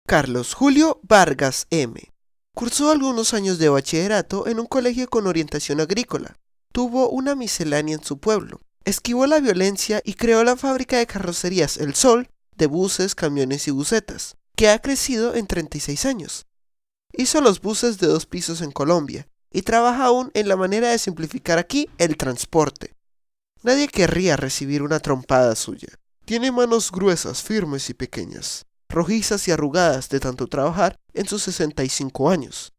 Carlos Julio Vargas M. Cursó algunos años de bachillerato en un colegio con orientación agrícola. Tuvo una miscelánea en su pueblo. Esquivó la violencia y creó la fábrica de carrocerías El Sol, de buses, camiones y busetas, que ha crecido en 36 años. Hizo los buses de 2 pisos en Colombia y trabaja aún en la manera de simplificar aquí el transporte. Nadie querría recibir una trompada suya. Tiene manos gruesas, firmes y pequeñas, rojizas y arrugadas de tanto trabajar en sus 65 años.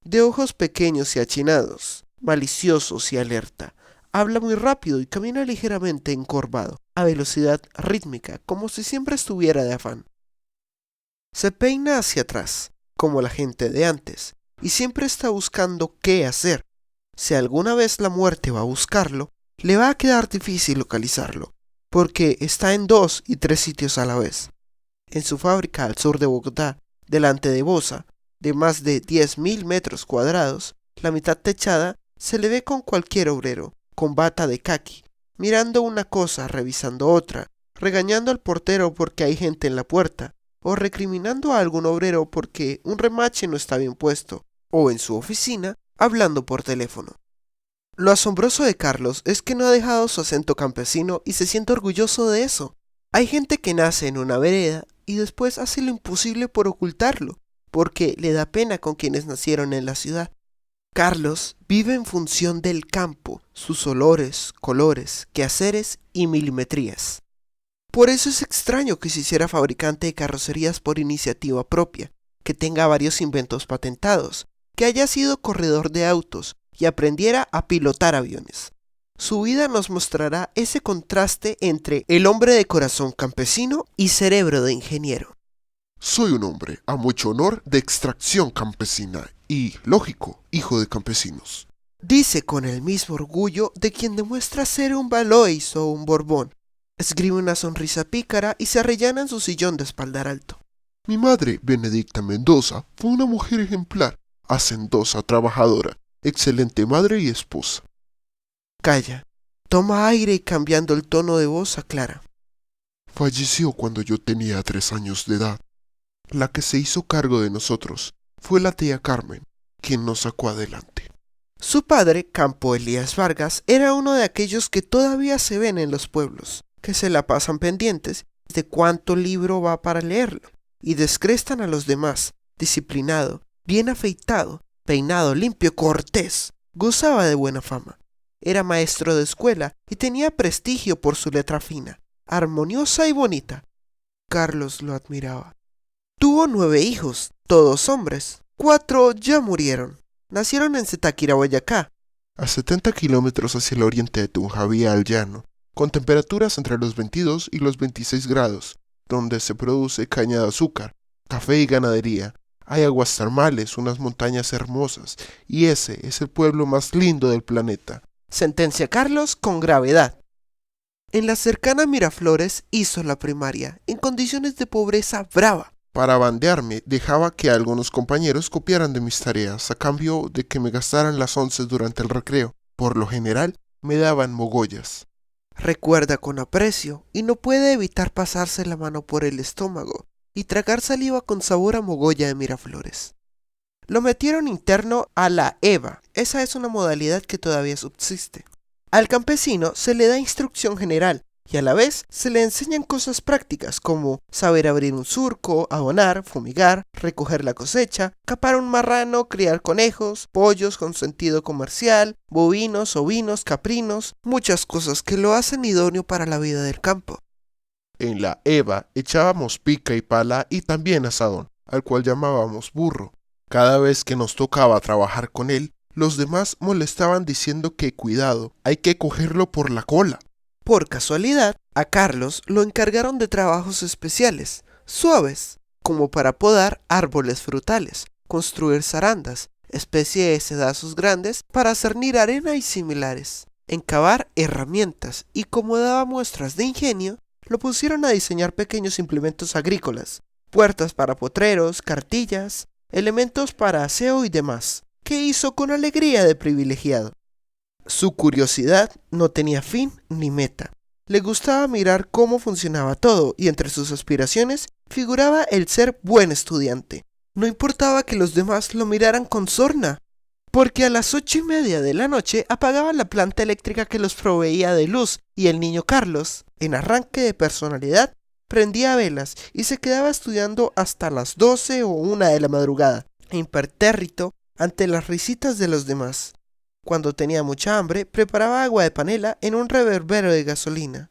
De ojos pequeños y achinados, maliciosos y alerta. Habla muy rápido y camina ligeramente encorvado, a velocidad rítmica, como si siempre estuviera de afán. Se peina hacia atrás, como la gente de antes, y siempre está buscando qué hacer. Si alguna vez la muerte va a buscarlo, le va a quedar difícil localizarlo, porque está en 2 y 3 sitios a la vez. En su fábrica al sur de Bogotá, delante de Bosa, de más de 10.000 metros cuadrados, la mitad techada, se le ve con cualquier obrero, con bata de caqui, mirando una cosa, revisando otra, regañando al portero porque hay gente en la puerta, o recriminando a algún obrero porque un remache no está bien puesto, o en su oficina, hablando por teléfono. Lo asombroso de Carlos es que no ha dejado su acento campesino y se siente orgulloso de eso. Hay gente que nace en una vereda y después hace lo imposible por ocultarlo, porque le da pena con quienes nacieron en la ciudad. Carlos vive en función del campo, sus olores, colores, quehaceres y milimetrías. Por eso es extraño que se hiciera fabricante de carrocerías por iniciativa propia, que tenga varios inventos patentados, que haya sido corredor de autos y aprendiera a pilotar aviones. Su vida nos mostrará ese contraste entre el hombre de corazón campesino y cerebro de ingeniero. Soy un hombre, a mucho honor, de extracción campesina y, lógico, hijo de campesinos. Dice con el mismo orgullo de quien demuestra ser un Valois o un Borbón. Escribe una sonrisa pícara y se arrellana en su sillón de espaldar alto. Mi madre, Benedicta Mendoza, fue una mujer ejemplar, hacendosa, trabajadora, excelente madre y esposa. Calla, toma aire y cambiando el tono de voz aclara. Falleció cuando yo tenía 3 años de edad. La que se hizo cargo de nosotros fue la tía Carmen, quien nos sacó adelante. Su padre, Campo Elías Vargas, era uno de aquellos que todavía se ven en los pueblos, que se la pasan pendientes de cuánto libro va para leerlo, y descrestan a los demás, disciplinado, bien afeitado, peinado limpio, cortés, gozaba de buena fama. Era maestro de escuela y tenía prestigio por su letra fina, armoniosa y bonita. Carlos lo admiraba. Tuvo 9 hijos, todos hombres. 4 ya murieron. Nacieron en Zitáquira, Boyacá, A 70 kilómetros hacia el oriente de Tunjabía al llano, con temperaturas entre los 22 y los 26 grados, donde se produce caña de azúcar, café y ganadería. Hay aguas termales, unas montañas hermosas, y ese es el pueblo más lindo del planeta. sentencia Carlos con gravedad. En la cercana Miraflores hizo la primaria, en condiciones de pobreza brava. Para bandearme, dejaba que algunos compañeros copiaran de mis tareas a cambio de que me gastaran las once durante el recreo. Por lo general, me daban mogollas. Recuerda con aprecio y no puede evitar pasarse la mano por el estómago y tragar saliva con sabor a mogolla de Miraflores. Lo metieron interno a la EVA, esa es una modalidad que todavía subsiste. Al campesino se le da instrucción general y a la vez se le enseñan cosas prácticas como saber abrir un surco, abonar, fumigar, recoger la cosecha, capar un marrano, criar conejos, pollos con sentido comercial, bovinos, ovinos, caprinos, muchas cosas que lo hacen idóneo para la vida del campo. En la EVA echábamos pica y pala y también asadón, al cual llamábamos burro. Cada vez que nos tocaba trabajar con él, los demás molestaban diciendo que cuidado, hay que cogerlo por la cola. Por casualidad, a Carlos lo encargaron de trabajos especiales, suaves, como para podar árboles frutales, construir zarandas, especie de sedazos grandes para cernir arena y similares, encavar herramientas y como daba muestras de ingenio, lo pusieron a diseñar pequeños implementos agrícolas, puertas para potreros, cartillas, elementos para aseo y demás, que hizo con alegría de privilegiado. Su curiosidad no tenía fin ni meta. Le gustaba mirar cómo funcionaba todo y entre sus aspiraciones figuraba el ser buen estudiante. No importaba que los demás lo miraran con sorna, porque a las 8:30 de la noche apagaban la planta eléctrica que los proveía de luz y el niño Carlos, en arranque de personalidad, prendía velas y se quedaba estudiando hasta las 12 o 1 de la madrugada, impertérrito ante las risitas de los demás. Cuando tenía mucha hambre, preparaba agua de panela en un reverbero de gasolina.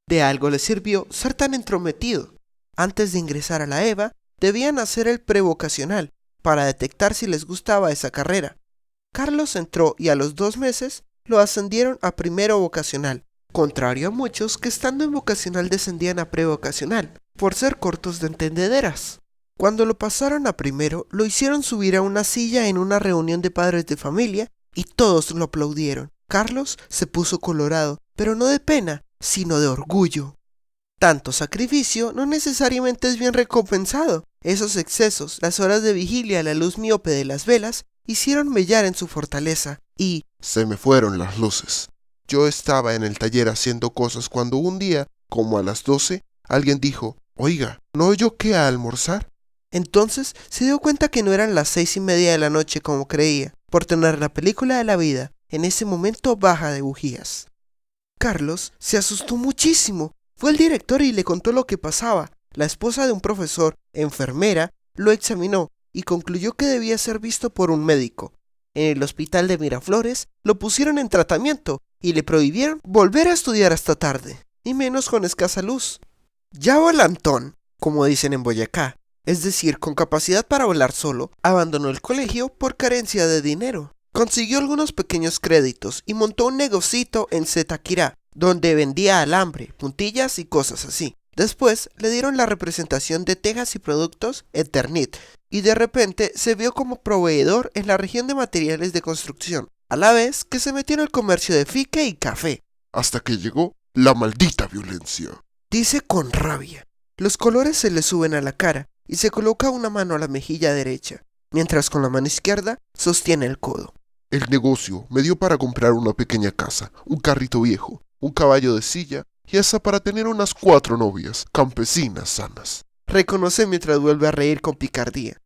De algo le sirvió ser tan entrometido. Antes de ingresar a la EVA, debían hacer el prevocacional para detectar si les gustaba esa carrera. Carlos entró y a los 2 meses lo ascendieron a primero vocacional, contrario a muchos que estando en vocacional descendían a prevocacional, por ser cortos de entendederas. Cuando lo pasaron a primero, lo hicieron subir a una silla en una reunión de padres de familia y todos lo aplaudieron. Carlos se puso colorado, pero no de pena, sino de orgullo. Tanto sacrificio no necesariamente es bien recompensado. Esos excesos, las horas de vigilia, la luz miope de las velas, hicieron mellar en su fortaleza y Se me fueron las luces. Yo estaba en el taller haciendo cosas cuando un día, como a las 12, alguien dijo, «Oiga, ¿no oyó que a almorzar?» entonces se dio cuenta que no eran las 6:30 de la noche como creía, por tener la película de la vida, en ese momento baja de bujías. Carlos se asustó muchísimo. Fue el director y le contó lo que pasaba. La esposa de un profesor, enfermera, lo examinó y concluyó que debía ser visto por un médico. En el hospital de Miraflores lo pusieron en tratamiento y le prohibieron volver a estudiar hasta tarde, y menos con escasa luz. Ya volantón, como dicen en Boyacá, es decir, con capacidad para volar solo, abandonó el colegio por carencia de dinero. Consiguió algunos pequeños créditos y montó un negocito en Zetaquirá, donde vendía alambre, puntillas y cosas así. Después le dieron la representación de tejas y productos Eternit, y de repente se vio como proveedor en la región de materiales de construcción, a la vez que se metió en el comercio de fique y café. Hasta que llegó la maldita violencia. Dice con rabia. Los colores se le suben a la cara y se coloca una mano a la mejilla derecha, mientras con la mano izquierda sostiene el codo. El negocio me dio para comprar una pequeña casa, un carrito viejo, un caballo de silla y hasta para tener unas 4 novias, campesinas sanas. Reconoce mientras vuelve a reír con picardía.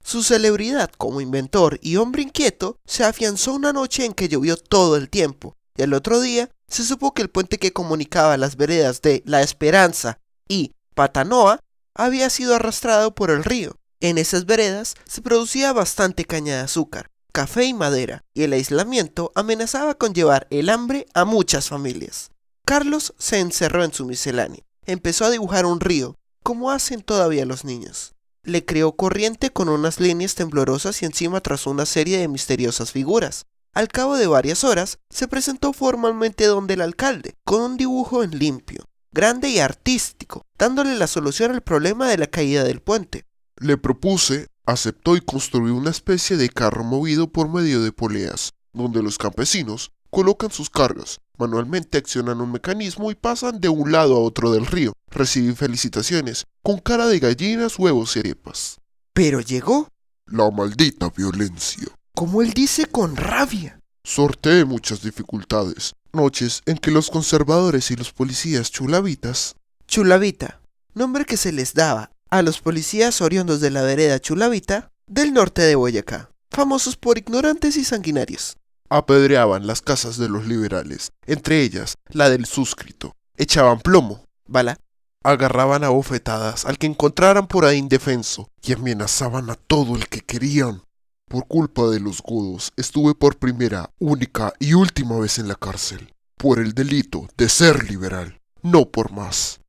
Su celebridad como inventor y hombre inquieto se afianzó una noche en que llovió todo el tiempo, y al otro día se supo que el puente que comunicaba las veredas de La Esperanza y Patanoa había sido arrastrado por el río. En esas veredas se producía bastante caña de azúcar, café y madera, y el aislamiento amenazaba con llevar el hambre a muchas familias. Carlos se encerró en su miscelánea. Empezó a dibujar un río, como hacen todavía los niños. Le creó corriente con unas líneas temblorosas y encima trazó una serie de misteriosas figuras. Al cabo de varias horas, se presentó formalmente donde el alcalde, con un dibujo en limpio, grande y artístico, dándole la solución al problema de la caída del puente. Le propuse, aceptó y construyó una especie de carro movido por medio de poleas, donde los campesinos colocan sus cargas, manualmente accionan un mecanismo y pasan de un lado a otro del río. Recibí felicitaciones, con cara de gallinas, huevos y arepas. Pero llegó, La maldita violencia. como él dice con rabia. Sorteé muchas dificultades, noches en que los conservadores y los policías chulavitas, Chulavita, nombre que se les daba a los policías oriundos de la vereda Chulavita del norte de Boyacá, famosos por ignorantes y sanguinarios. apedreaban las casas de los liberales, entre ellas la del suscrito, echaban plomo, Bala, agarraban a bofetadas al que encontraran por ahí indefenso y amenazaban a todo el que querían. Por culpa de los godos estuve por primera, única y última vez en la cárcel, por el delito de ser liberal, no por más.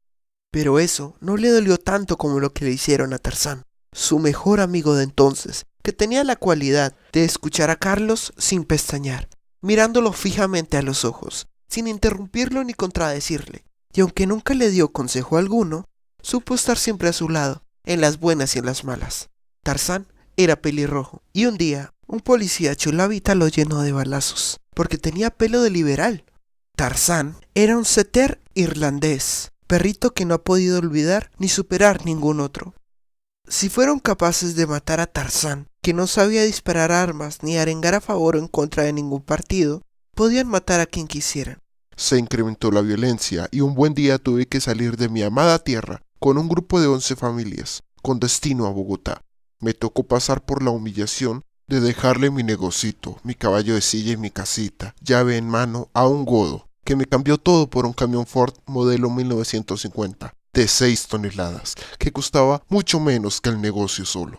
pero eso no le dolió tanto como lo que le hicieron a Tarzán, su mejor amigo de entonces, que tenía la cualidad de escuchar a Carlos sin pestañear, mirándolo fijamente a los ojos, sin interrumpirlo ni contradecirle, y aunque nunca le dio consejo alguno, supo estar siempre a su lado, en las buenas y en las malas. Tarzán era pelirrojo, y un día un policía chulavita lo llenó de balazos, porque tenía pelo de liberal. Tarzán era un setter irlandés, perrito que no ha podido olvidar ni superar ningún otro. Si fueron capaces de matar a Tarzán, que no sabía disparar armas ni arengar a favor o en contra de ningún partido, podían matar a quien quisieran. Se incrementó la violencia y un buen día tuve que salir de mi amada tierra con un grupo de 11 familias, con destino a Bogotá. Me tocó pasar por la humillación de dejarle mi negocito, mi caballo de silla y mi casita, llave en mano, a un godo, que me cambió todo por un camión Ford modelo 1950, de 6 toneladas, que costaba mucho menos que el negocio solo.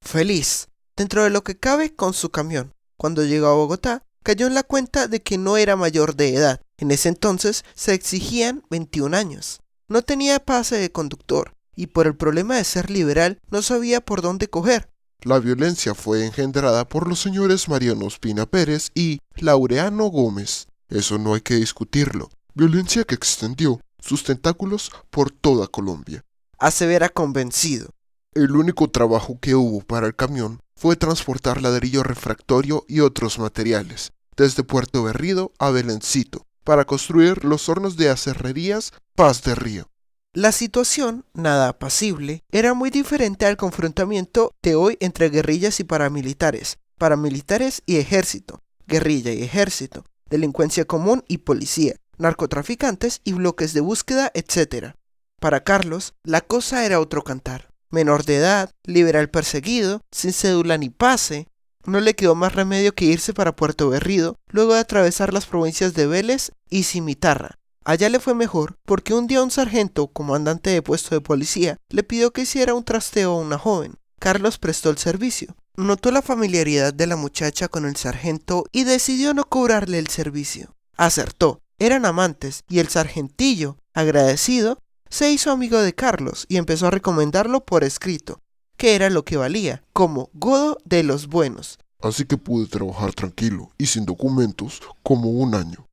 Feliz, dentro de lo que cabe, con su camión. Cuando llegó a Bogotá, cayó en la cuenta de que no era mayor de edad. En ese entonces se exigían 21 años. No tenía pase de conductor y por el problema de ser liberal no sabía por dónde coger. La violencia fue engendrada por los señores Mariano Ospina Pérez y Laureano Gómez. Eso no hay que discutirlo. Violencia que extendió sus tentáculos por toda Colombia. Asevera convencido. El único trabajo que hubo para el camión fue transportar ladrillo refractorio y otros materiales, desde Puerto Berrido a Belencito, para construir los hornos de aserrerías Paz de Río. La situación, nada apacible, era muy diferente al confrontamiento de hoy entre guerrillas y paramilitares, paramilitares y ejército, guerrilla y ejército, delincuencia común y policía, narcotraficantes y bloques de búsqueda, etc. Para Carlos, la cosa era otro cantar. Menor de edad, liberal perseguido, sin cédula ni pase, no le quedó más remedio que irse para Puerto Berrido, luego de atravesar las provincias de Vélez y Cimitarra. Allá le fue mejor porque un día un sargento, comandante de puesto de policía, le pidió que hiciera un trasteo a una joven. Carlos prestó el servicio. Notó la familiaridad de la muchacha con el sargento y decidió no cobrarle el servicio. Acertó. Eran amantes y el sargentillo, agradecido, se hizo amigo de Carlos y empezó a recomendarlo por escrito, que era lo que valía, como godo de los buenos. Así que pude trabajar tranquilo y sin documentos como un año.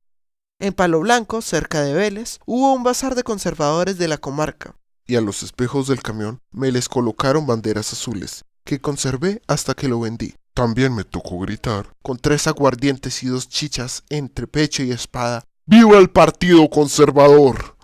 En Palo Blanco, cerca de Vélez, hubo un bazar de conservadores de la comarca. Y a los espejos del camión me les colocaron banderas azules, que conservé hasta que lo vendí. También me tocó gritar, con 3 aguardientes y 2 chichas entre pecho y espada: ¡Viva el Partido Conservador!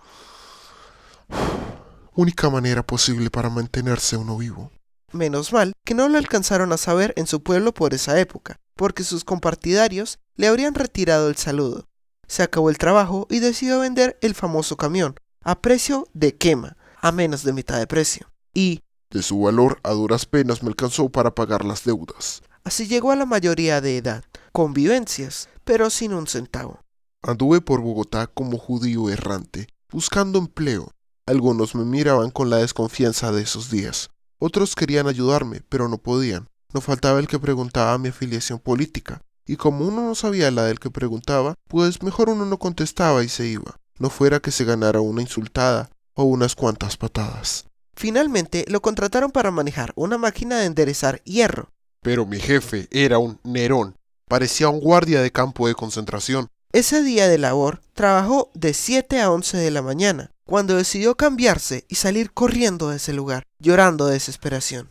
Única manera posible para mantenerse uno vivo. Menos mal que no lo alcanzaron a saber en su pueblo por esa época, porque sus compartidarios le habrían retirado el saludo. Se acabó el trabajo y decidió vender el famoso camión, a precio de quema, a menos de mitad de precio. Y, de su valor, a duras penas me alcanzó para pagar las deudas. Así llegó a la mayoría de edad, con vivencias, pero sin un centavo. Anduve por Bogotá como judío errante, buscando empleo. Algunos me miraban con la desconfianza de esos días. Otros querían ayudarme, pero no podían. No faltaba el que preguntaba mi afiliación política. Y como uno no sabía la del que preguntaba, pues mejor uno no contestaba y se iba. No fuera que se ganara una insultada o unas cuantas patadas. Finalmente lo contrataron para manejar una máquina de enderezar hierro. Pero mi jefe era un Nerón. Parecía un guardia de campo de concentración. Ese día de labor trabajó de 7 a 11 de la mañana, cuando decidió cambiarse y salir corriendo de ese lugar, llorando de desesperación.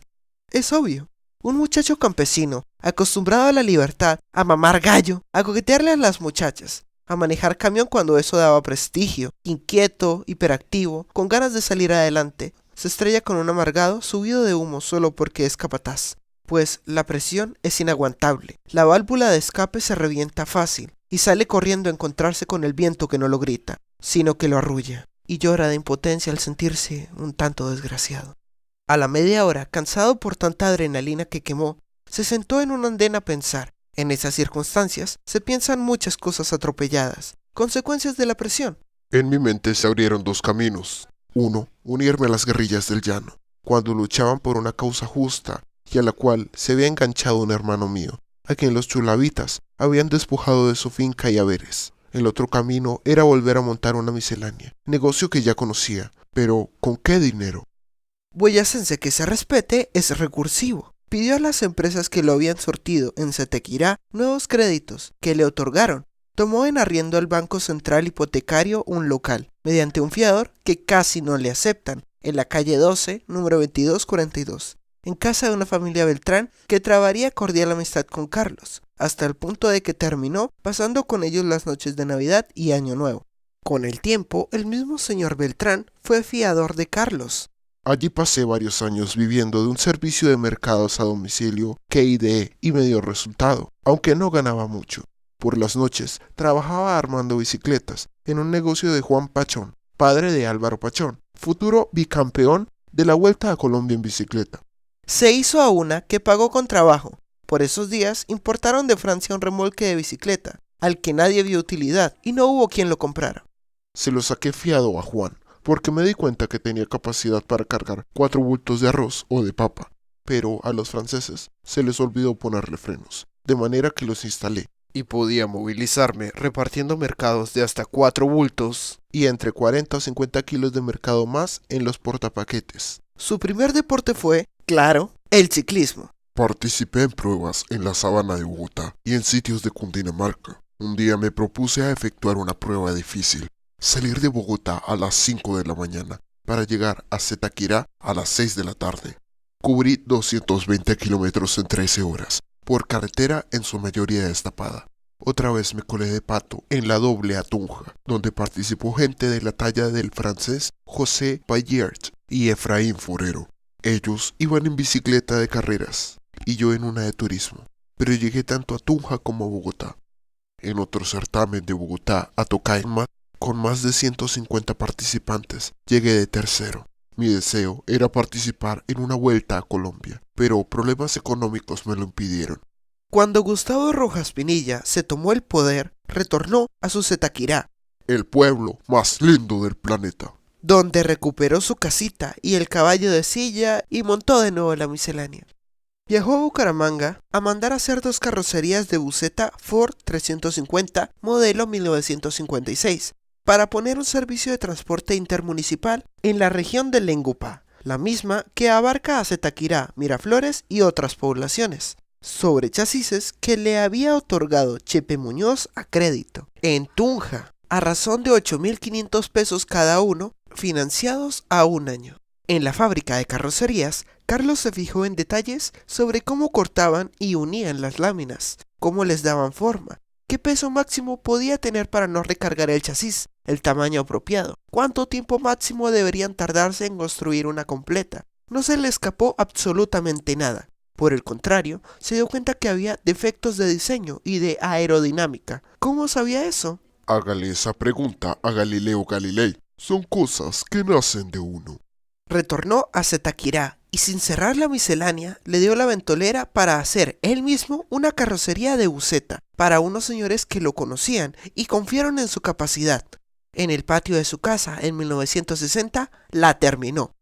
Es obvio, un muchacho campesino, acostumbrado a la libertad, a mamar gallo, a coquetearle a las muchachas, a manejar camión cuando eso daba prestigio, inquieto, hiperactivo, con ganas de salir adelante, se estrella con un amargado subido de humo solo porque es capataz. Pues la presión es inaguantable, la válvula de escape se revienta fácil y sale corriendo a encontrarse con el viento que no lo grita, sino que lo arrulla, y llora de impotencia al sentirse un tanto desgraciado. A la media hora, cansado por tanta adrenalina que quemó, se sentó en un andén a pensar. En esas circunstancias se piensan muchas cosas atropelladas, consecuencias de la presión. En mi mente se abrieron 2 caminos. Uno, unirme a las guerrillas del llano, cuando luchaban por una causa justa y a la cual se había enganchado un hermano mío, a quien los chulavitas habían despojado de su finca y haberes. El otro camino era volver a montar una miscelánea, negocio que ya conocía, pero ¿con qué dinero? Boyacense que se respete es recursivo. Pidió a las empresas que lo habían sortido en Cetequirá nuevos créditos, que le otorgaron. Tomó en arriendo al Banco Central Hipotecario un local, mediante un fiador que casi no le aceptan, en la calle 12, número 2242, en casa de una familia Beltrán que trabaría cordial amistad con Carlos, hasta el punto de que terminó pasando con ellos las noches de Navidad y Año Nuevo. Con el tiempo, el mismo señor Beltrán fue fiador de Carlos. Allí pasé varios años viviendo de un servicio de mercados a domicilio que ideé y me dio resultado, aunque no ganaba mucho. Por las noches trabajaba armando bicicletas en un negocio de Juan Pachón, padre de Álvaro Pachón, futuro bicampeón de la Vuelta a Colombia en bicicleta. Se hizo a una que pagó con trabajo. Por esos días importaron de Francia un remolque de bicicleta, al que nadie vio utilidad y no hubo quien lo comprara. Se lo saqué fiado a Juan, porque me di cuenta que tenía capacidad para cargar 4 bultos de arroz o de papa, pero a los franceses se les olvidó ponerle frenos, de manera que los instalé. Y podía movilizarme repartiendo mercados de hasta 4 bultos y entre 40 o 50 kilos de mercado más en los portapaquetes. Su primer deporte fue, claro, el ciclismo. Participé en pruebas en la sabana de Bogotá y en sitios de Cundinamarca. Un día me propuse a efectuar una prueba difícil. Salir de Bogotá a las 5 de la mañana para llegar a Zipaquirá a las 6 de la tarde. Cubrí 220 kilómetros en 13 horas, por carretera en su mayoría destapada. Otra vez me colé de pato en la doble a Tunja, donde participó gente de la talla del francés José Payert y Efraín Forero. Ellos iban en bicicleta de carreras y yo en una de turismo, pero llegué tanto a Tunja como a Bogotá. En otro certamen de Bogotá a Tocaima, con más de 150 participantes, llegué de tercero. Mi deseo era participar en una Vuelta a Colombia, pero problemas económicos me lo impidieron. Cuando Gustavo Rojas Pinilla se tomó el poder, retornó a su Zipaquirá, El pueblo más lindo del planeta. donde recuperó su casita y el caballo de silla y montó de nuevo la miscelánea. Viajó a Bucaramanga a mandar hacer 2 carrocerías de buseta Ford 350 modelo 1956 para poner un servicio de transporte intermunicipal en la región de Lengupá, la misma que abarca a Zipaquirá, Miraflores y otras poblaciones, sobre chasis que le había otorgado Chepe Muñoz a crédito, en Tunja, a razón de 8.500 pesos cada uno, financiados a un año. En la fábrica de carrocerías, Carlos se fijó en detalles sobre cómo cortaban y unían las láminas, cómo les daban forma, qué peso máximo podía tener para no recargar el chasis, el tamaño apropiado, cuánto tiempo máximo deberían tardarse en construir una completa. No se le escapó absolutamente nada. Por el contrario, se dio cuenta que había defectos de diseño y de aerodinámica. ¿Cómo sabía eso? Hágale esa pregunta a Galileo Galilei. Son cosas que nacen de uno. Retornó a Zipaquirá y sin cerrar la miscelánea le dio la ventolera para hacer él mismo una carrocería de buseta para unos señores que lo conocían y confiaron en su capacidad. En el patio de su casa en 1960 la terminó.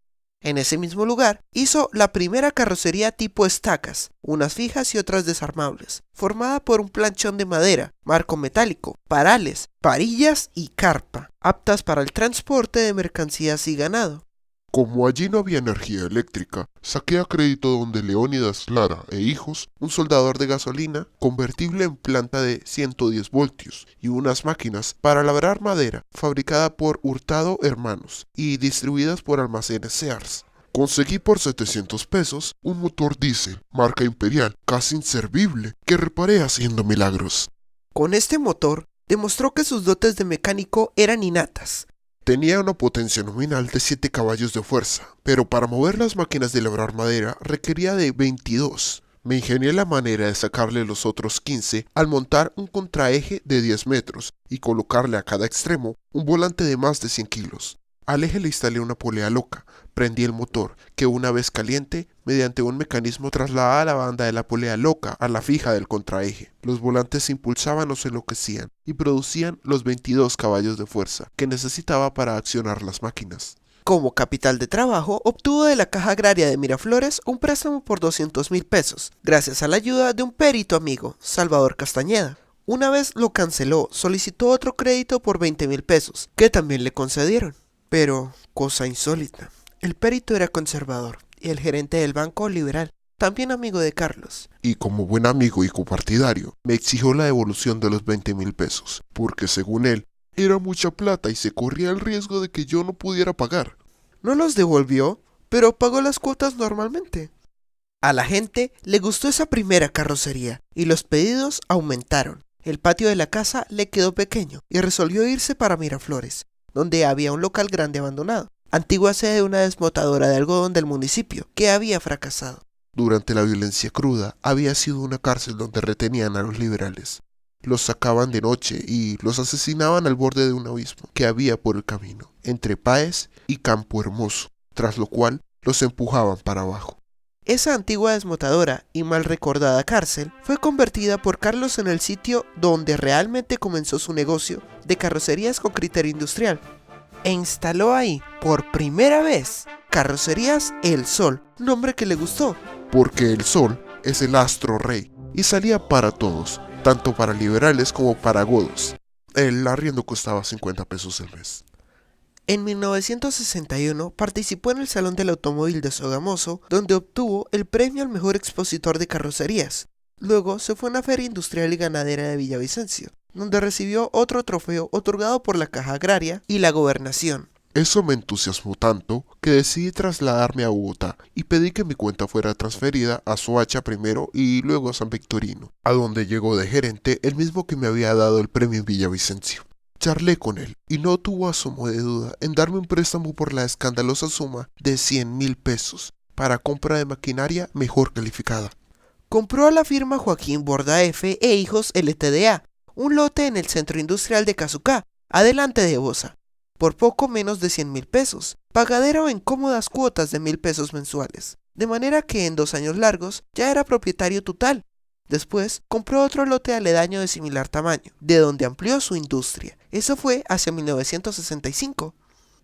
En ese mismo lugar hizo la primera carrocería tipo estacas, unas fijas y otras desarmables, formada por un planchón de madera, marco metálico, parales, parillas y carpa, aptas para el transporte de mercancías y ganado. Como allí no había energía eléctrica, saqué a crédito donde Leónidas Lara e hijos un soldador de gasolina convertible en planta de 110 voltios y unas máquinas para labrar madera fabricada por Hurtado Hermanos y distribuidas por Almacenes Sears. Conseguí por 700 pesos un motor diésel, marca Imperial, casi inservible, que reparé haciendo milagros. Con este motor demostró que sus dotes de mecánico eran innatas. Tenía una potencia nominal de 7 caballos de fuerza, pero para mover las máquinas de labrar madera requería de 22. Me ingenié la manera de sacarle los otros 15 al montar un contraeje de 10 metros y colocarle a cada extremo un volante de más de 100 kilos. Al eje le instalé una polea loca, prendí el motor, que una vez caliente, mediante un mecanismo trasladaba la banda de la polea loca a la fija del contraeje. Los volantes se impulsaban o se enloquecían y producían los 22 caballos de fuerza que necesitaba para accionar las máquinas. Como capital de trabajo, obtuvo de la Caja Agraria de Miraflores un préstamo por 200.000 pesos, gracias a la ayuda de un perito amigo, Salvador Castañeda. Una vez lo canceló, solicitó otro crédito por 20.000 pesos, que también le concedieron. Pero, cosa insólita, el perito era conservador y el gerente del banco liberal, también amigo de Carlos. Y como buen amigo y copartidario, me exigió la devolución de los 20.000 pesos, porque según él, era mucha plata y se corría el riesgo de que yo no pudiera pagar. No los devolvió, pero pagó las cuotas normalmente. A la gente le gustó esa primera carrocería y los pedidos aumentaron. El patio de la casa le quedó pequeño y resolvió irse para Miraflores, donde había un local grande abandonado, antigua sede de una desmotadora de algodón del municipio, que había fracasado. Durante la violencia cruda, había sido una cárcel donde retenían a los liberales. Los sacaban de noche y los asesinaban al borde de un abismo que había por el camino, entre Páez y Campo Hermoso, tras lo cual los empujaban para abajo. Esa antigua desmotadora y mal recordada cárcel fue convertida por Carlos en el sitio donde realmente comenzó su negocio de carrocerías con criterio industrial, e instaló ahí, por primera vez, Carrocerías El Sol, nombre que le gustó. Porque el sol es el astro rey y salía para todos, tanto para liberales como para godos. El arriendo costaba 50 pesos el mes. En 1961 participó en el Salón del Automóvil de Sogamoso, donde obtuvo el premio al mejor expositor de carrocerías. Luego se fue a una feria industrial y ganadera de Villavicencio, donde recibió otro trofeo otorgado por la Caja Agraria y la Gobernación. Eso me entusiasmó tanto que decidí trasladarme a Bogotá y pedí que mi cuenta fuera transferida a Soacha primero y luego a San Victorino, a donde llegó de gerente el mismo que me había dado el premio en Villavicencio. Charlé con él y no tuvo asomo de duda en darme un préstamo por la escandalosa suma de 100.000 pesos para compra de maquinaria mejor calificada. Compró a la firma Joaquín Borda F. e Hijos Ltda. un lote en el centro industrial de Cazucá, adelante de Bosa, por poco menos de 100.000 pesos, pagadero en cómodas cuotas de 1.000 pesos mensuales, de manera que en 2 años largos ya era propietario total. Después compró otro lote aledaño de similar tamaño, de donde amplió su industria. Eso fue hacia 1965.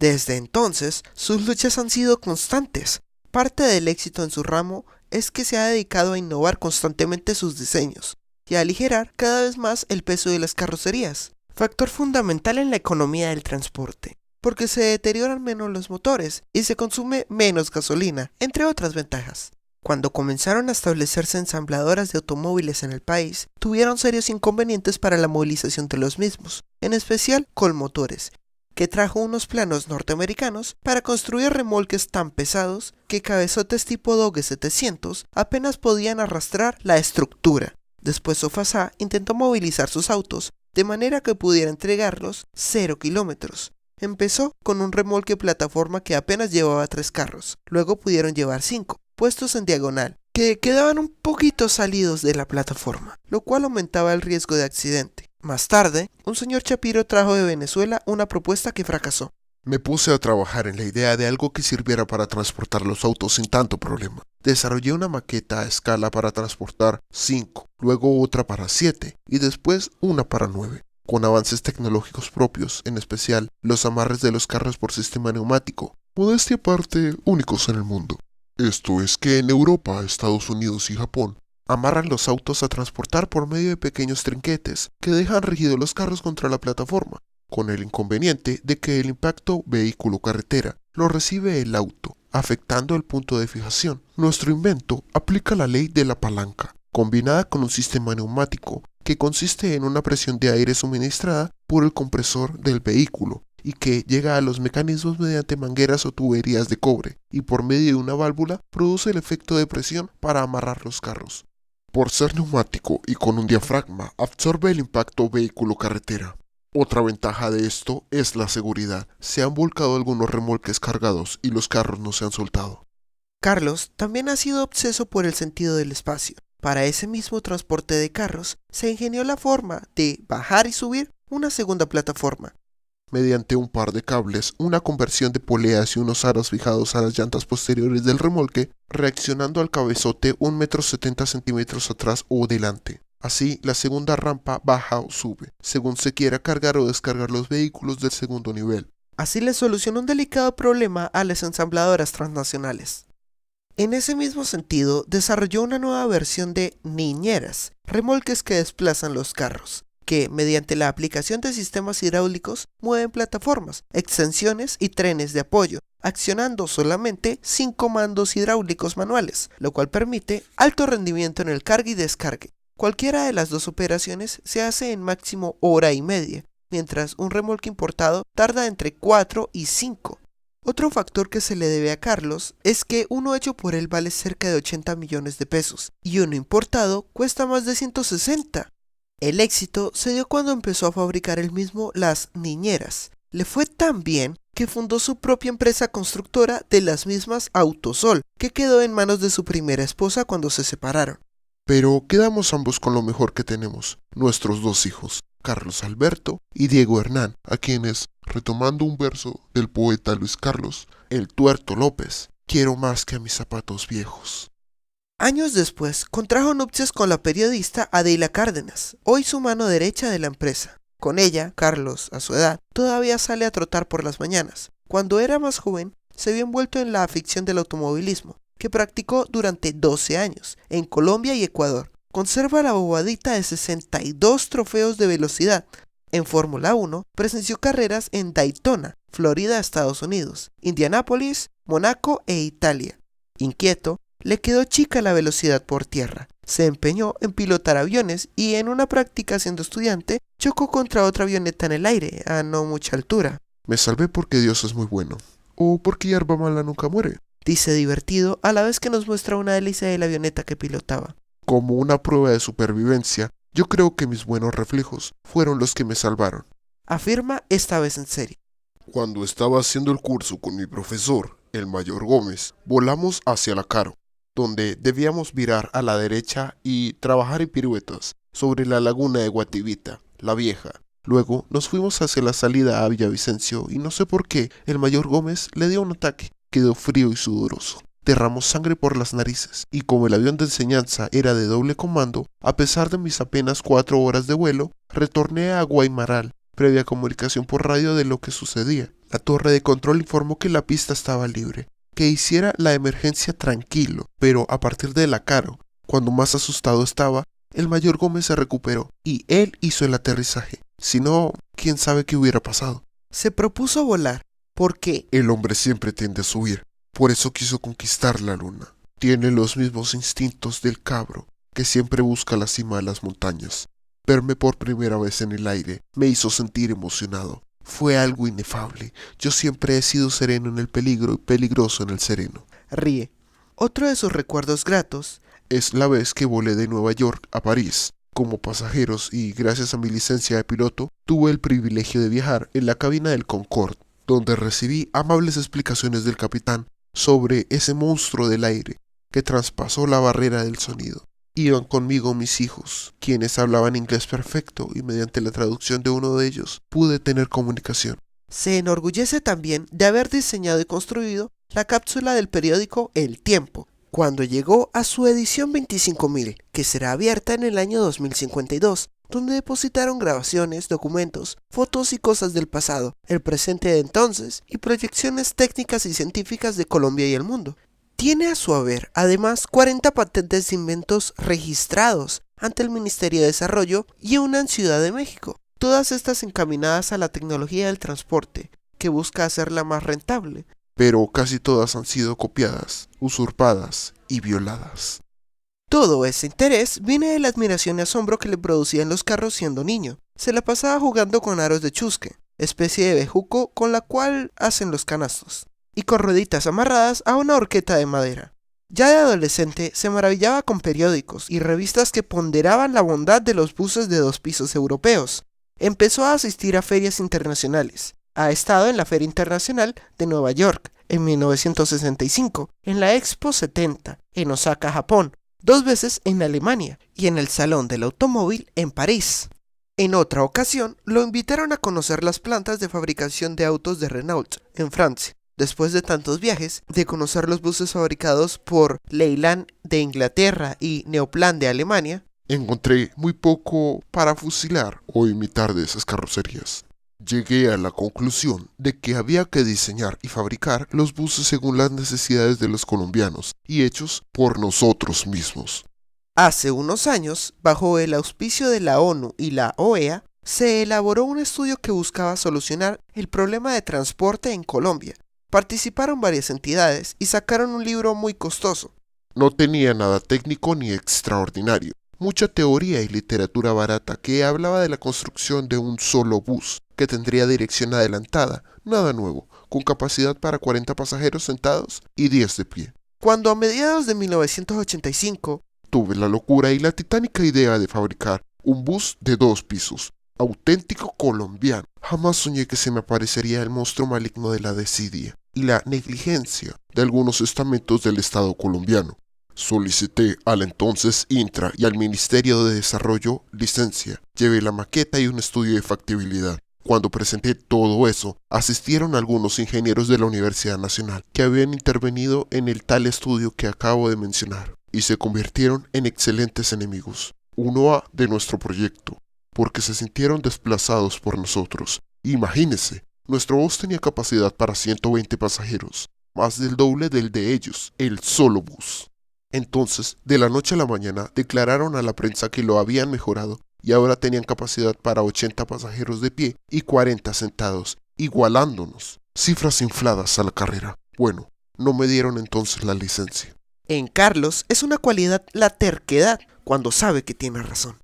Desde entonces, sus luchas han sido constantes. Parte del éxito en su ramo es que se ha dedicado a innovar constantemente sus diseños y a aligerar cada vez más el peso de las carrocerías, factor fundamental en la economía del transporte, porque se deterioran menos los motores y se consume menos gasolina, entre otras ventajas. Cuando comenzaron a establecerse ensambladoras de automóviles en el país, tuvieron serios inconvenientes para la movilización de los mismos, en especial Colmotores, que trajo unos planos norteamericanos para construir remolques tan pesados que cabezotes tipo Dodge 700 apenas podían arrastrar la estructura. Después Sofasá intentó movilizar sus autos de manera que pudiera entregarlos 0 kilómetros. Empezó con un remolque plataforma que apenas llevaba 3 carros, luego pudieron llevar 5, puestos en diagonal, que quedaban un poquito salidos de la plataforma, lo cual aumentaba el riesgo de accidente. Más tarde, un señor Chapiro trajo de Venezuela una propuesta que fracasó. Me puse a trabajar en la idea de algo que sirviera para transportar los autos sin tanto problema. Desarrollé una maqueta a escala para transportar 5, luego otra para 7 y después una para 9, con avances tecnológicos propios, en especial los amarres de los carros por sistema neumático, modestia aparte, únicos en el mundo. Esto es que en Europa, Estados Unidos y Japón amarran los autos a transportar por medio de pequeños trinquetes que dejan rígidos los carros contra la plataforma, con el inconveniente de que el impacto vehículo-carretera lo recibe el auto, afectando el punto de fijación. Nuestro invento aplica la ley de la palanca, combinada con un sistema neumático que consiste en una presión de aire suministrada por el compresor del vehículo y que llega a los mecanismos mediante mangueras o tuberías de cobre y por medio de una válvula produce el efecto de presión para amarrar los carros. Por ser neumático y con un diafragma, absorbe el impacto vehículo-carretera. Otra ventaja de esto es la seguridad. Se han volcado algunos remolques cargados y los carros no se han soltado. Carlos también ha sido obseso por el sentido del espacio. Para ese mismo transporte de carros, se ingenió la forma de bajar y subir una segunda plataforma. Mediante un par de cables, una conversión de poleas y unos aros fijados a las llantas posteriores del remolque, reaccionando al cabezote 1,70 m atrás o delante. Así, la segunda rampa baja o sube, según se quiera cargar o descargar los vehículos del segundo nivel. Así le solucionó un delicado problema a las ensambladoras transnacionales. En ese mismo sentido, desarrolló una nueva versión de niñeras, remolques que desplazan los carros, que, mediante la aplicación de sistemas hidráulicos, mueven plataformas, extensiones y trenes de apoyo, accionando solamente 5 mandos hidráulicos manuales, lo cual permite alto rendimiento en el cargue y descargue. Cualquiera de las dos operaciones se hace en máximo hora y media, mientras un remolque importado tarda entre 4 y 5. Otro factor que se le debe a Carlos es que uno hecho por él vale cerca de 80 millones de pesos y uno importado cuesta más de 160. El éxito se dio cuando empezó a fabricar él mismo las niñeras. Le fue tan bien que fundó su propia empresa constructora de las mismas Autosol, que quedó en manos de su primera esposa cuando se separaron. Pero quedamos ambos con lo mejor que tenemos, nuestros dos hijos, Carlos Alberto y Diego Hernán, a quienes, retomando un verso del poeta Luis Carlos, el Tuerto López, quiero más que a mis zapatos viejos. Años después, contrajo nupcias con la periodista Adela Cárdenas, hoy su mano derecha de la empresa. Con ella, Carlos, a su edad, todavía sale a trotar por las mañanas. Cuando era más joven, se vio envuelto en la afición del automovilismo, que practicó durante 12 años, en Colombia y Ecuador. Conserva la bobadita de 62 trofeos de velocidad. En Fórmula 1, presenció carreras en Daytona, Florida, Estados Unidos, Indianápolis, Mónaco e Italia. Inquieto, le quedó chica la velocidad por tierra. Se empeñó en pilotar aviones y en una práctica siendo estudiante, chocó contra otra avioneta en el aire, a no mucha altura. Me salvé porque Dios es muy bueno, o porque hierba mala nunca muere. Dice divertido a la vez que nos muestra una hélice de la avioneta que pilotaba. Como una prueba de supervivencia, yo creo que mis buenos reflejos fueron los que me salvaron. Afirma esta vez en serio. Cuando estaba haciendo el curso con mi profesor, el mayor Gómez, volamos hacia la Caro, donde debíamos virar a la derecha y trabajar en piruetas sobre la laguna de Guatibita, la vieja. Luego nos fuimos hacia la salida a Villavicencio y no sé por qué el mayor Gómez le dio un ataque. Quedó frío y sudoroso. Derramó sangre por las narices y como el avión de enseñanza era de doble comando, a pesar de mis apenas 4 horas de vuelo, retorné a Guaymaral, previa comunicación por radio de lo que sucedía. La torre de control informó que la pista estaba libre, que hiciera la emergencia tranquilo, pero a partir de la Caro, cuando más asustado estaba, el mayor Gómez se recuperó y él hizo el aterrizaje. Si no, quién sabe qué hubiera pasado. Se propuso volar, porque el hombre siempre tiende a subir, por eso quiso conquistar la luna. Tiene los mismos instintos del cabro, que siempre busca la cima de las montañas. Verme por primera vez en el aire me hizo sentir emocionado. Fue algo inefable. Yo siempre he sido sereno en el peligro y peligroso en el sereno. Ríe. Otro de sus recuerdos gratos es la vez que volé de Nueva York a París como pasajeros y gracias a mi licencia de piloto tuve el privilegio de viajar en la cabina del Concorde, donde recibí amables explicaciones del capitán sobre ese monstruo del aire que traspasó la barrera del sonido. Iban conmigo mis hijos, quienes hablaban inglés perfecto y mediante la traducción de uno de ellos pude tener comunicación. Se enorgullece también de haber diseñado y construido la cápsula del periódico El Tiempo, cuando llegó a su edición 25.000, que será abierta en el año 2052, donde depositaron grabaciones, documentos, fotos y cosas del pasado, el presente de entonces y proyecciones técnicas y científicas de Colombia y el mundo. Tiene a su haber, además, 40 patentes de inventos registrados ante el Ministerio de Desarrollo y una en Ciudad de México, todas estas encaminadas a la tecnología del transporte, que busca hacerla más rentable. Pero casi todas han sido copiadas, usurpadas y violadas. Todo ese interés viene de la admiración y asombro que le producían los carros siendo niño. Se la pasaba jugando con aros de chusque, especie de bejuco con la cual hacen los canastos, y con rueditas amarradas a una horqueta de madera. Ya de adolescente se maravillaba con periódicos y revistas que ponderaban la bondad de los buses de 2 pisos europeos. Empezó a asistir a ferias internacionales. Ha estado en la Feria Internacional de Nueva York en 1965, en la Expo 70, en Osaka, Japón, 2 veces en Alemania y en el Salón del Automóvil en París. En otra ocasión, lo invitaron a conocer las plantas de fabricación de autos de Renault en Francia. Después de tantos viajes, de conocer los buses fabricados por Leyland de Inglaterra y Neoplan de Alemania, encontré muy poco para fusilar o imitar de esas carrocerías. Llegué a la conclusión de que había que diseñar y fabricar los buses según las necesidades de los colombianos y hechos por nosotros mismos. Hace unos años, bajo el auspicio de la ONU y la OEA, se elaboró un estudio que buscaba solucionar el problema de transporte en Colombia. Participaron varias entidades y sacaron un libro muy costoso. No tenía nada técnico ni extraordinario. Mucha teoría y literatura barata que hablaba de la construcción de un solo bus, que tendría dirección adelantada, nada nuevo, con capacidad para 40 pasajeros sentados y 10 de pie. Cuando a mediados de 1985, tuve la locura y la titánica idea de fabricar un bus de 2 pisos, auténtico colombiano. Jamás soñé que se me aparecería el monstruo maligno de la desidia y la negligencia de algunos estamentos del Estado colombiano. Solicité al entonces Intra y al Ministerio de Desarrollo licencia. Llevé la maqueta y un estudio de factibilidad. Cuando presenté todo eso, asistieron algunos ingenieros de la Universidad Nacional que habían intervenido en el tal estudio que acabo de mencionar y se convirtieron en excelentes enemigos. 1A de nuestro proyecto, porque se sintieron desplazados por nosotros. Imagínense, nuestro bus tenía capacidad para 120 pasajeros, más del doble del de ellos, el solo bus. Entonces, de la noche a la mañana, declararon a la prensa que lo habían mejorado y ahora tenían capacidad para 80 pasajeros de pie y 40 sentados, igualándonos. Cifras infladas a la carrera. Bueno, no me dieron entonces la licencia. En Carlos es una cualidad la terquedad cuando sabe que tiene razón.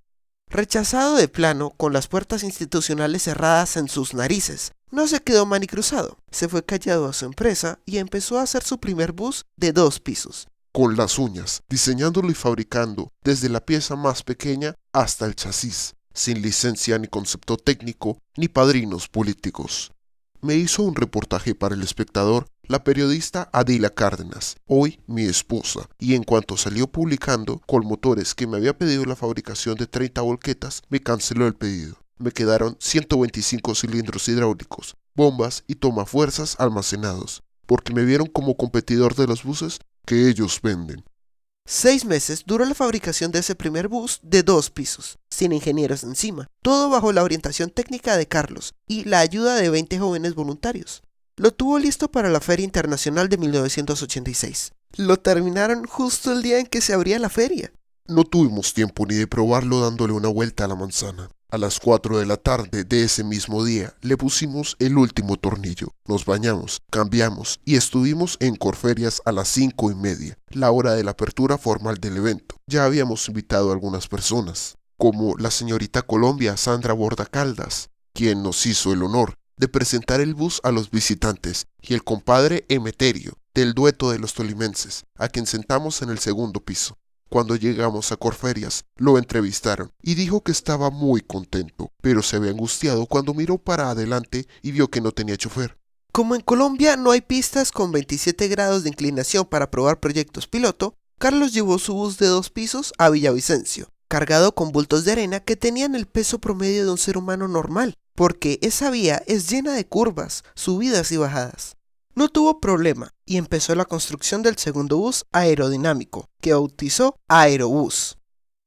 Rechazado de plano, con las puertas institucionales cerradas en sus narices, no se quedó manicruzado, se fue callado a su empresa y empezó a hacer su primer bus de 2 pisos. Con las uñas, diseñándolo y fabricando desde la pieza más pequeña hasta el chasis, sin licencia ni concepto técnico ni padrinos políticos. Me hizo un reportaje para El Espectador la periodista Adila Cárdenas, hoy mi esposa, y en cuanto salió publicando con motores que me había pedido la fabricación de 30 volquetas, me canceló el pedido. Me quedaron 125 cilindros hidráulicos, bombas y tomafuerzas almacenados, porque me vieron como competidor de los buses que ellos venden. 6 meses duró la fabricación de ese primer bus de 2 pisos, sin ingenieros encima, todo bajo la orientación técnica de Carlos y la ayuda de 20 jóvenes voluntarios. Lo tuvo listo para la Feria Internacional de 1986. Lo terminaron justo el día en que se abría la feria. No tuvimos tiempo ni de probarlo dándole una vuelta a la manzana. A las 4 de la tarde de ese mismo día le pusimos el último tornillo, nos bañamos, cambiamos y estuvimos en Corferias a las 5:30, la hora de la apertura formal del evento. Ya habíamos invitado a algunas personas, como la señorita Colombia Sandra Borda Caldas, quien nos hizo el honor de presentar el bus a los visitantes, y el compadre Emeterio, del dueto de los tolimenses, a quien sentamos en el segundo piso. Cuando llegamos a Corferias, lo entrevistaron y dijo que estaba muy contento, pero se había angustiado cuando miró para adelante y vio que no tenía chofer. Como en Colombia no hay pistas con 27 grados de inclinación para probar proyectos piloto, Carlos llevó su bus de 2 pisos a Villavicencio, cargado con bultos de arena que tenían el peso promedio de un ser humano normal, porque esa vía es llena de curvas, subidas y bajadas. No tuvo problema y empezó la construcción del segundo bus aerodinámico, que bautizó Aerobús.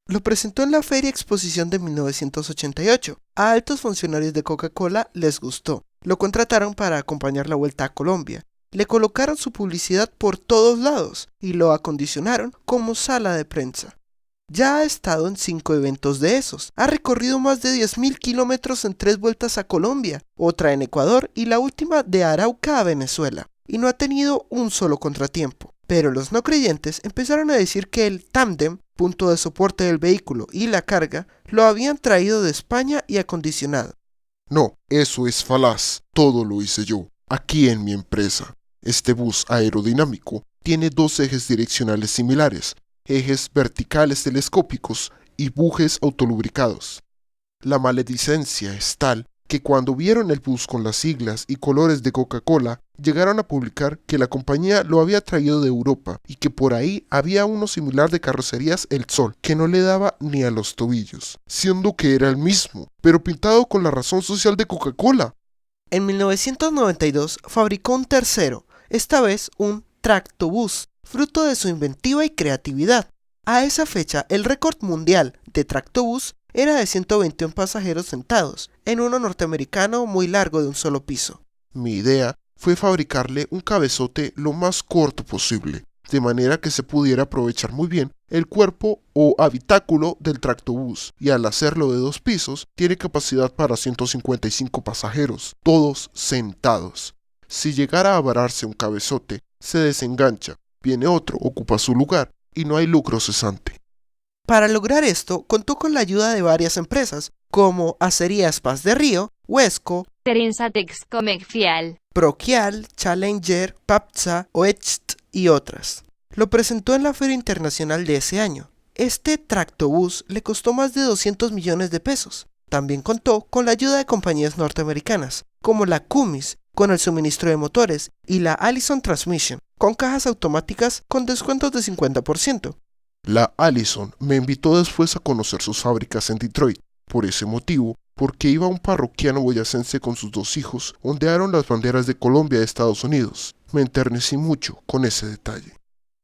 Lo presentó en la Feria Exposición de 1988. A altos funcionarios de Coca-Cola les gustó. Lo contrataron para acompañar la vuelta a Colombia. Le colocaron su publicidad por todos lados y lo acondicionaron como sala de prensa. Ya ha estado en 5 eventos de esos. Ha recorrido más de 10.000 kilómetros en 3 vueltas a Colombia, otra en Ecuador y la última de Arauca a Venezuela. Y no ha tenido un solo contratiempo. Pero los no creyentes empezaron a decir que el tándem, punto de soporte del vehículo y la carga, lo habían traído de España y acondicionado. No, eso es falaz. Todo lo hice yo, aquí en mi empresa. Este bus aerodinámico tiene 2 ejes direccionales similares, ejes verticales telescópicos y bujes autolubricados. La maledicencia es tal que cuando vieron el bus con las siglas y colores de Coca-Cola, llegaron a publicar que la compañía lo había traído de Europa y que por ahí había uno similar de carrocerías El Sol, que no le daba ni a los tobillos, siendo que era el mismo, pero pintado con la razón social de Coca-Cola. En 1992 fabricó un tercero, esta vez un tractobús, fruto de su inventiva y creatividad. A esa fecha, el récord mundial de tractobús era de 121 pasajeros sentados, en uno norteamericano muy largo de un solo piso. Mi idea fue fabricarle un cabezote lo más corto posible, de manera que se pudiera aprovechar muy bien el cuerpo o habitáculo del tractobús, y al hacerlo de 2 pisos, tiene capacidad para 155 pasajeros, todos sentados. Si llegara a vararse un cabezote, se desengancha, viene otro, ocupa su lugar, y no hay lucro cesante. Para lograr esto, contó con la ayuda de varias empresas, como Acerías Paz de Río, Huesco, Terensatex Comercial, Proquial, Challenger, Papsa, Oecht y otras. Lo presentó en la Feria Internacional de ese año. Este tractobús le costó más de 200 millones de pesos. También contó con la ayuda de compañías norteamericanas, como la Cummins, con el suministro de motores, y la Allison Transmission, con cajas automáticas con descuentos de 50%. La Allison me invitó después a conocer sus fábricas en Detroit. Por ese motivo, porque iba un parroquiano boyacense con sus 2 hijos, ondearon las banderas de Colombia y de Estados Unidos. Me enternecí mucho con ese detalle.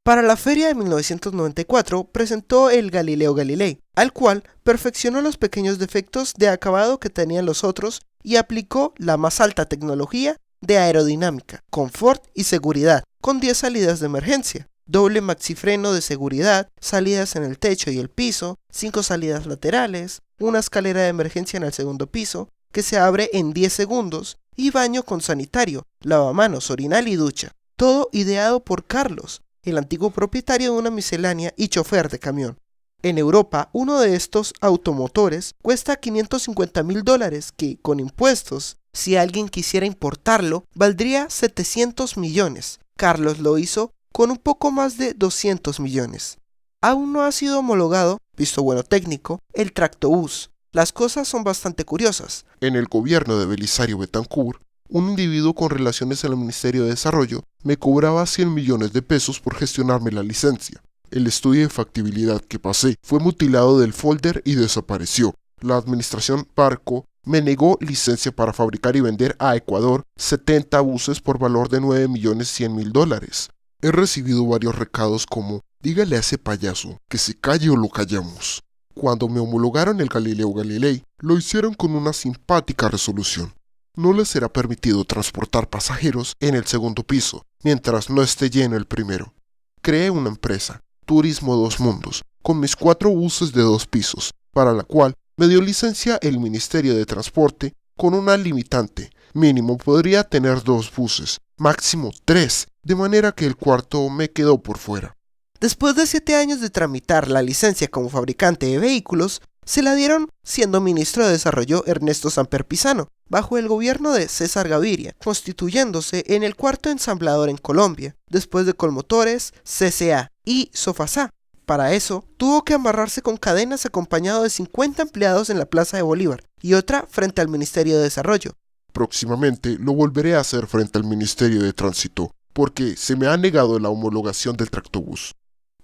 Para la feria de 1994 presentó el Galileo Galilei, al cual perfeccionó los pequeños defectos de acabado que tenían los otros y aplicó la más alta tecnología de aerodinámica, confort y seguridad, con 10 salidas de emergencia, doble maxifreno de seguridad, salidas en el techo y el piso, 5 salidas laterales, una escalera de emergencia en el segundo piso, que se abre en 10 segundos, y baño con sanitario, lavamanos, orinal y ducha. Todo ideado por Carlos, el antiguo propietario de una miscelánea y chofer de camión. En Europa, uno de estos automotores cuesta $550,000 que, con impuestos, si alguien quisiera importarlo, valdría 700 millones. Carlos lo hizo con un poco más de 200 millones. Aún no ha sido homologado, visto bueno técnico, el tractobús. Las cosas son bastante curiosas. En el gobierno de Belisario Betancur, un individuo con relaciones en el Ministerio de Desarrollo me cobraba 100 millones de pesos por gestionarme la licencia. El estudio de factibilidad que pasé fue mutilado del folder y desapareció. La administración Barco me negó licencia para fabricar y vender a Ecuador 70 buses por valor de $9.100.000. He recibido varios recados como: dígale a ese payaso que se calle o lo callamos. Cuando me homologaron el Galileo Galilei, lo hicieron con una simpática resolución. No les será permitido transportar pasajeros en el segundo piso, mientras no esté lleno el primero. Creé una empresa, Turismo Dos Mundos, con mis 4 buses de 2 pisos, para la cual me dio licencia el Ministerio de Transporte con una limitante. Mínimo podría tener 2 buses, máximo 3, de manera que el cuarto me quedó por fuera. Después de 7 años de tramitar la licencia como fabricante de vehículos, se la dieron siendo ministro de Desarrollo Ernesto Samper Pizano, bajo el gobierno de César Gaviria, constituyéndose en el 4º ensamblador en Colombia, después de Colmotores, CCA y Sofasá. Para eso, tuvo que amarrarse con cadenas acompañado de 50 empleados en la Plaza de Bolívar y otra frente al Ministerio de Desarrollo. Próximamente lo volveré a hacer frente al Ministerio de Tránsito, porque se me ha negado la homologación del tractobús.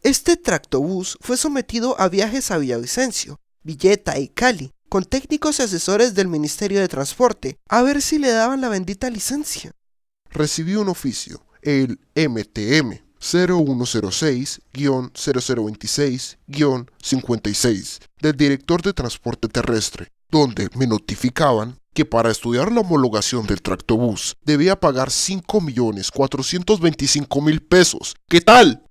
Este tractobús fue sometido a viajes a Villavicencio, Villeta y Cali, con técnicos y asesores del Ministerio de Transporte, a ver si le daban la bendita licencia. Recibí un oficio, el MTM 0106-0026-56, del director de transporte terrestre, donde me notificaban que para estudiar la homologación del tractobús debía pagar 5.425.000 pesos. ¿Qué tal?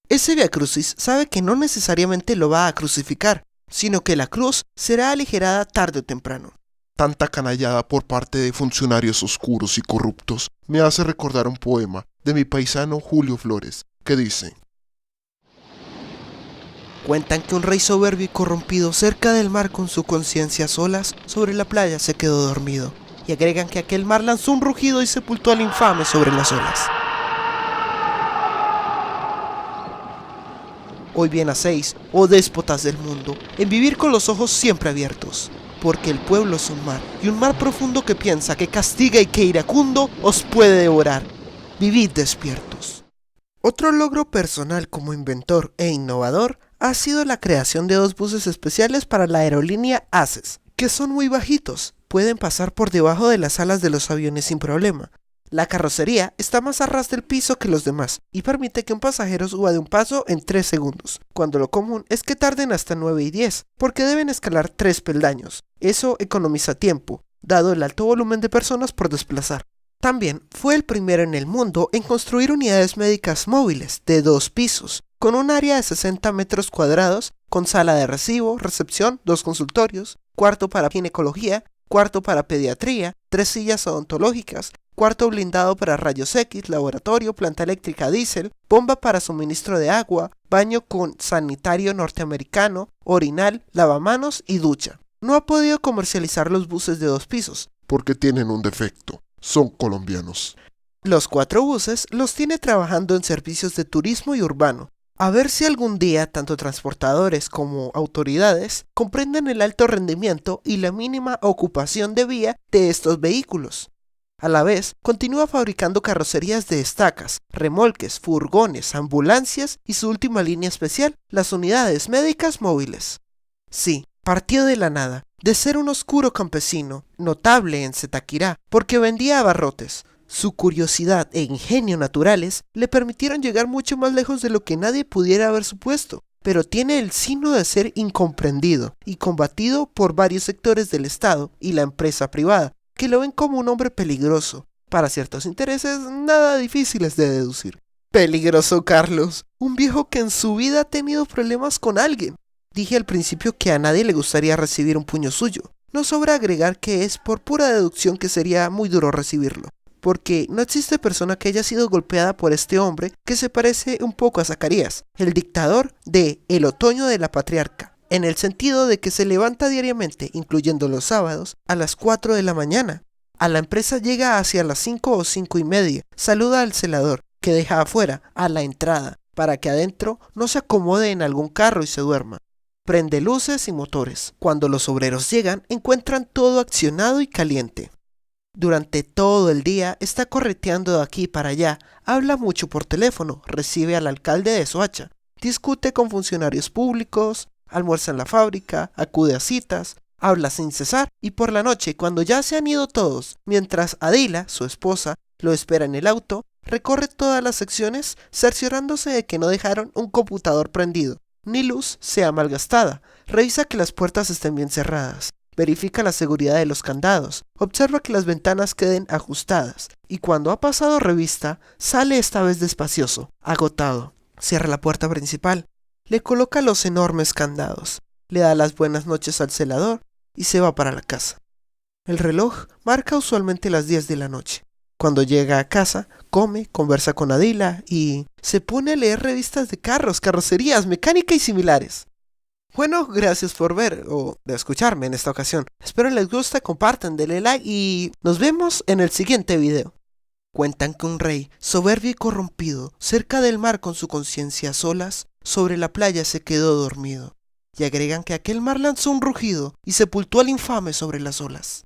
Ese viacrucis sabe que no necesariamente lo va a crucificar, sino que la cruz será aligerada tarde o temprano. Tanta canallada por parte de funcionarios oscuros y corruptos me hace recordar un poema de mi paisano Julio Flores, que dice: Cuentan que un rey soberbio y corrompido cerca del mar con su conciencia a solas sobre la playa se quedó dormido, y agregan que aquel mar lanzó un rugido y sepultó al infame sobre las olas. Hoy bien hacéis, oh déspotas del mundo, en vivir con los ojos siempre abiertos, porque el pueblo es un mar, y un mar profundo que piensa, que castiga y que iracundo os puede devorar. Vivid despiertos. Otro logro personal como inventor e innovador ha sido la creación de 2 buses especiales para la aerolínea ACES, que son muy bajitos, pueden pasar por debajo de las alas de los aviones sin problema. La carrocería está más a ras del piso que los demás y permite que un pasajero suba de un paso en 3 segundos, cuando lo común es que tarden hasta 9 y 10, porque deben escalar 3 peldaños. Eso economiza tiempo, dado el alto volumen de personas por desplazar. También fue el primero en el mundo en construir unidades médicas móviles de 2 pisos, con un área de 60 metros cuadrados, con sala de recibo, recepción, 2 consultorios, cuarto para ginecología, cuarto para pediatría, 3 sillas odontológicas, cuarto blindado para rayos X, laboratorio, planta eléctrica diésel, bomba para suministro de agua, baño con sanitario norteamericano, orinal, lavamanos y ducha. No ha podido comercializar los buses de 2 pisos, porque tienen un defecto: son colombianos. Los 4 buses los tiene trabajando en servicios de turismo y urbano. A ver si algún día tanto transportadores como autoridades comprenden el alto rendimiento y la mínima ocupación de vía de estos vehículos. A la vez, continúa fabricando carrocerías de estacas, remolques, furgones, ambulancias y su última línea especial, las unidades médicas móviles. Sí, partió de la nada, de ser un oscuro campesino, notable en Zitáquirá, porque vendía abarrotes. Su curiosidad e ingenio naturales le permitieron llegar mucho más lejos de lo que nadie pudiera haber supuesto, pero tiene el signo de ser incomprendido y combatido por varios sectores del Estado y la empresa privada, que lo ven como un hombre peligroso, para ciertos intereses nada difíciles de deducir. Peligroso, Carlos, un viejo que en su vida ha tenido problemas con alguien. Dije al principio que a nadie le gustaría recibir un puño suyo. No sobra agregar que es por pura deducción que sería muy duro recibirlo, porque no existe persona que haya sido golpeada por este hombre que se parece un poco a Zacarías, el dictador de El otoño de la patriarca, en el sentido de que se levanta diariamente, incluyendo los sábados, a las 4 de la mañana. A la empresa llega hacia las 5 o 5:30, saluda al celador, que deja afuera, a la entrada, para que adentro no se acomode en algún carro y se duerma. Prende luces y motores. Cuando los obreros llegan, encuentran todo accionado y caliente. Durante todo el día está correteando de aquí para allá, habla mucho por teléfono, recibe al alcalde de Soacha, discute con funcionarios públicos, almuerza en la fábrica, acude a citas, habla sin cesar y por la noche, cuando ya se han ido todos, mientras Adila, su esposa, lo espera en el auto, recorre todas las secciones cerciorándose de que no dejaron un computador prendido, ni luz sea malgastada, revisa que las puertas estén bien cerradas. Verifica la seguridad de los candados, observa que las ventanas queden ajustadas y cuando ha pasado revista, sale esta vez despacioso, agotado. Cierra la puerta principal, le coloca los enormes candados, le da las buenas noches al celador y se va para la casa. El reloj marca usualmente las 10 de la noche. Cuando llega a casa, come, conversa con Adila y se pone a leer revistas de carros, carrocerías, mecánica y similares. Bueno, gracias por ver o de escucharme en esta ocasión. Espero les guste, compartan, denle like y nos vemos en el siguiente video. Cuentan que un rey, soberbio y corrompido, cerca del mar con su conciencia a solas, sobre la playa se quedó dormido. Y agregan que aquel mar lanzó un rugido y sepultó al infame sobre las olas.